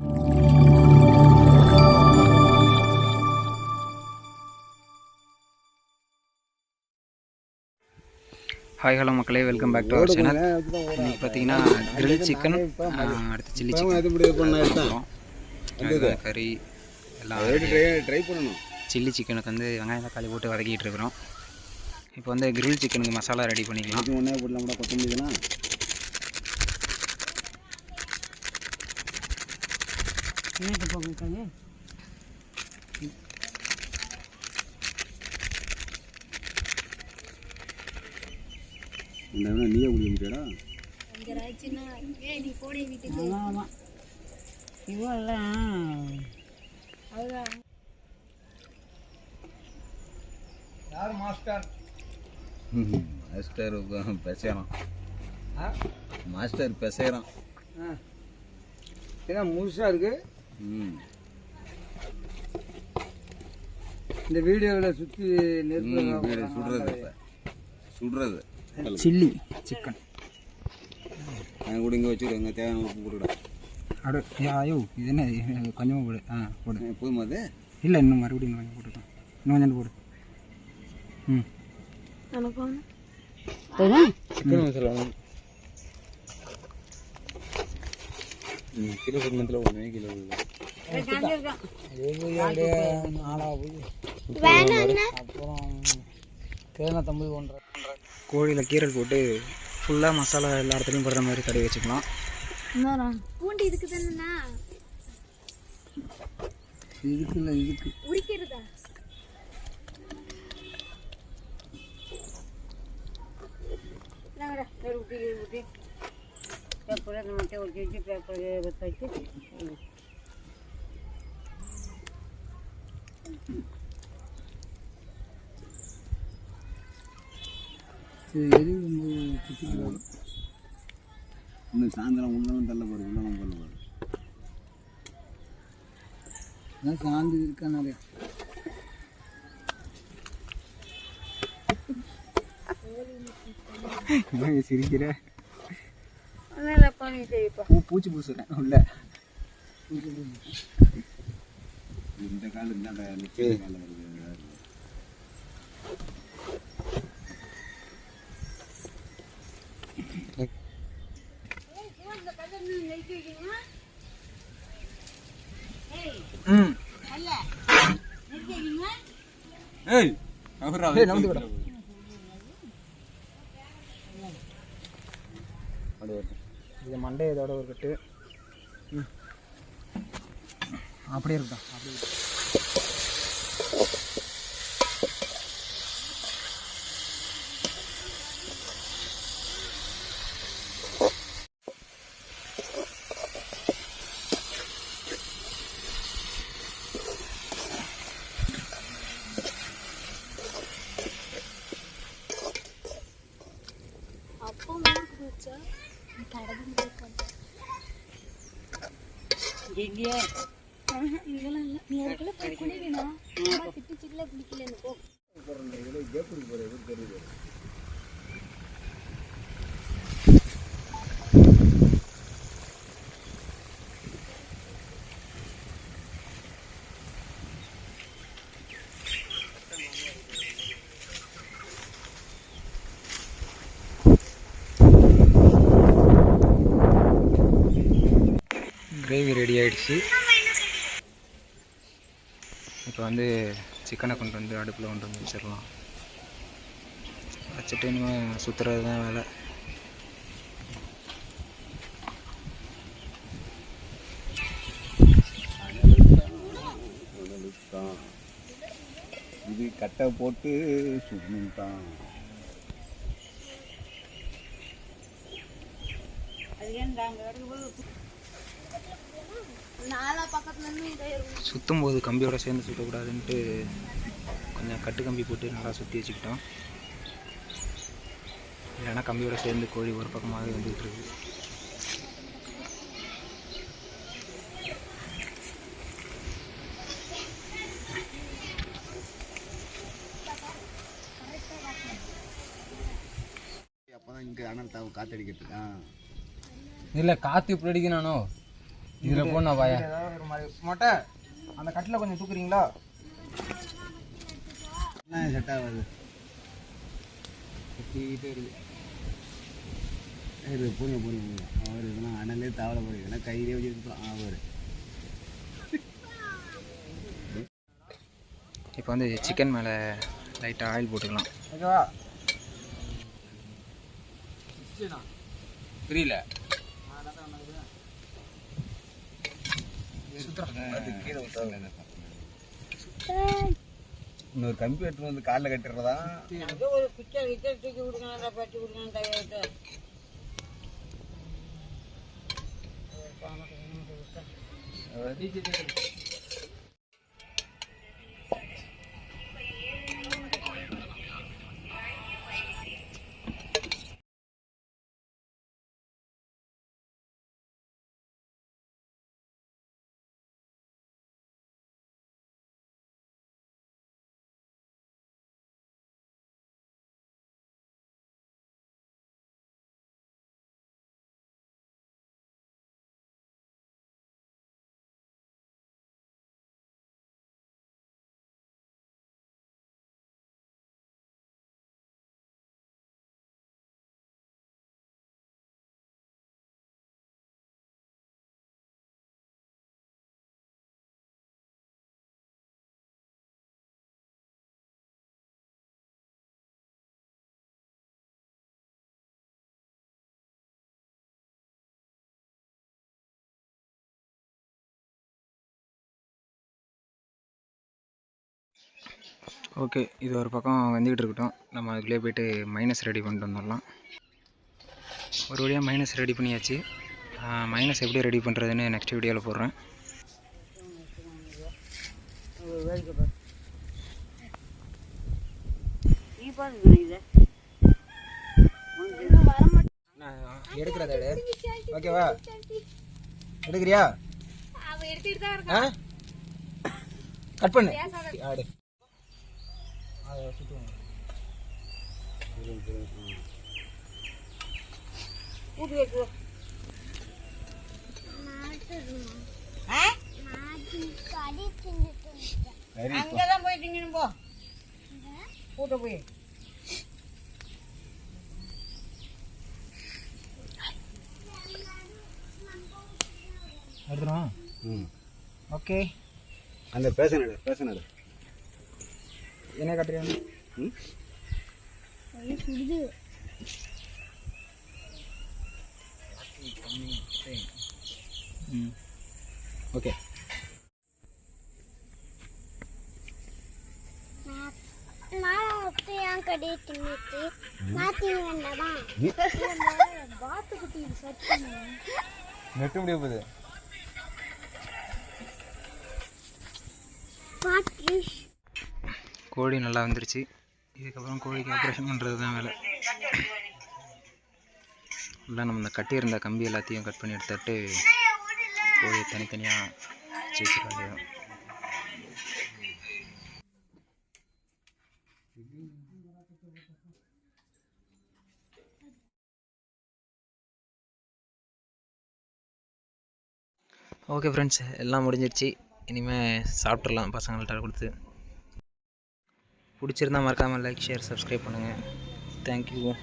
Hi hello மக்களே, welcome back to our channel. இன்றைக்கி பார்த்தீங்கன்னா கிரில் சிக்கன், அடுத்து சில்லி சிக்கன், கறி எல்லாம் ட்ரை பண்ணணும். சில்லி சிக்கனுக்கு வந்து வெங்காயம் தக்காளி போட்டு வதக்கிட்டு இருக்கிறோம். இப்போ வந்து கிரில் சிக்கனுக்கு மசாலா ரெடி பண்ணிக்கலாம். ஒன்றே போடலாம், கொத்தமல்லிலாம் நீயே குடிக்க முடியாடா. யார் மாஸ்டர்? மாஸ்டர் பேசுகிறான். மாஸ்டர் பேசுகிறான். ஏன்னா முழுசாக இருக்குது. இந்த வீடியோவில் சுற்றி சுடுறது சில்லி சிக்கன் நான் கூட இங்கே வச்சுருங்க. தேவையான உப்பு கொடுக்குறேன். ஐயோ இது என்ன கொஞ்சமாக போடு. போடு போதுமா? அது இல்லை, இன்னும் மறுபடியும் கொஞ்சம் போட்டுருக்கேன். இன்னும் கொஞ்சம் போடு. சிக்கன் மசாலா கிலோ சம்பளத்தில் 1 கிலோ அப்புறம் தேங்காய் தம்பி 1.5. கோழியில் கீரல் போட்டு ஃபுல்லாக மசாலா எல்லா இடத்துலையும் போடுற மாதிரி தடவி வச்சுக்கலாம். பூண்டு இதுக்கு தானேண்ணா? இதுக்கு இல்லை, இதுக்கு உரிக்கிறதா? பேப்பர் மட்டும் ஒரு கேஜி பேப்பர் வச்சு இன்னும் சாயந்தரம் உள்ளாலும் தள்ள போகிற உள்ளாலும் போல போகிற சாந்து இருக்கா நிறையா. சிரிக்கிற பூச்சி பூசுறேன் உள்ள. இந்த காலம் இந்த நிச்சய காலம் வருது. இது மண்டே இதோட ஒரு கட்டு அப்படியே இருக்கும். அப்படியே கிரேவி ரெடி ஆகிடுச்சு. இப்போ வந்து சிக்கனை கொண்டு வந்து அடுப்பில் கொண்டு வந்து வச்சிடலாம். வச்சுட்டு இனிமேல் சுற்றுறது தான் வேலை. இது கட்டை போட்டு சுடணும். சுற்றும் போது கம்பியோட சேர்ந்து சுற்றக்கூடாதுன்ட்டு கொஞ்சம் கட்டு கம்பி போட்டு நல்லா சுற்றி வச்சுக்கிட்டோம். இல்லைன்னா கம்பியோட சேர்ந்து கோழி ஒரு பக்கமாகவே வந்துகிட்டு இருக்கு. அப்போ தான் இங்கே அனல் காற்றடிக்கிறதுக்கா இல்லை, காற்று இப்படி அடிக்கணும். இதில் போனா வாயா ஏதாவது ஒரு மாதிரி மொட்டை அந்த கட்டில் கொஞ்சம் தூக்குறீங்களா? செட் ஆகாது சுற்றிக்கிட்டே இருக்கு. பூனை அவர் இதெல்லாம் அனலே தாவலை போடுது ஏன்னா கையிலே வச்சுருக்கலாம் அவர். இப்போ வந்து சிக்கன் மேலே லைட்டாக ஆயில் போட்டுக்கலாம். ஓகேவா? புரியல. இன்னொரு கம்பி எடுத்து வந்து காலில் கட்டுறதா? ஒரு பிச்சை தூக்கி கொடுக்கணும், பட்டி கொடுக்கணும் தயாரிட்டு. ஓகே, இது ஒரு பக்கம் வந்துக்கிட்டு இருக்கட்டும். நம்ம அதுக்குள்ளே போய்ட்டு மைனஸ் ரெடி பண்ணிட்டு வந்துடலாம். ஒரு வழியாக மைனஸ் ரெடி பண்ணியாச்சு. மைனஸ் எப்படி ரெடி பண்ணுறதுன்னு நெக்ஸ்ட் வீடியோவில் போடுறேன். எடுக்கிறத ஓகேவா? எடுக்கிறியா? கட் பண்ணு. ஆடு அங்கதான் போயிட்டீங்க போ கூட்ட போய் எடுத்துரும். ஓகே, அந்த பேசனடு என்ன கட்டுறீங்க? சுடுது. ஓகே, நெட்டு முடிய போகுது. கோழி நல்லா வந்துருச்சு. இதுக்கப்புறம் கோழிக்கு ஆப்ரேஷன் பண்ணுறது தான் வேலை. இல்லை, நம்ம இந்த கட்டியிருந்த கம்பி எல்லாத்தையும் கட் பண்ணி எடுத்துட்டு கோழியை தனித்தனியாக வச்சுக்க வேண்டியது. ஓகே ஃப்ரெண்ட்ஸ், எல்லாம் முடிஞ்சிருச்சு. இனிமேல் சாப்பிட்றலாம் பசங்கள்கிட்ட கொடுத்து. பிடிச்சிருந்தா மறக்காமல் லைக், ஷேர், சப்ஸ்கிரைப் பண்ணுங்கள். தேங்க்யூ.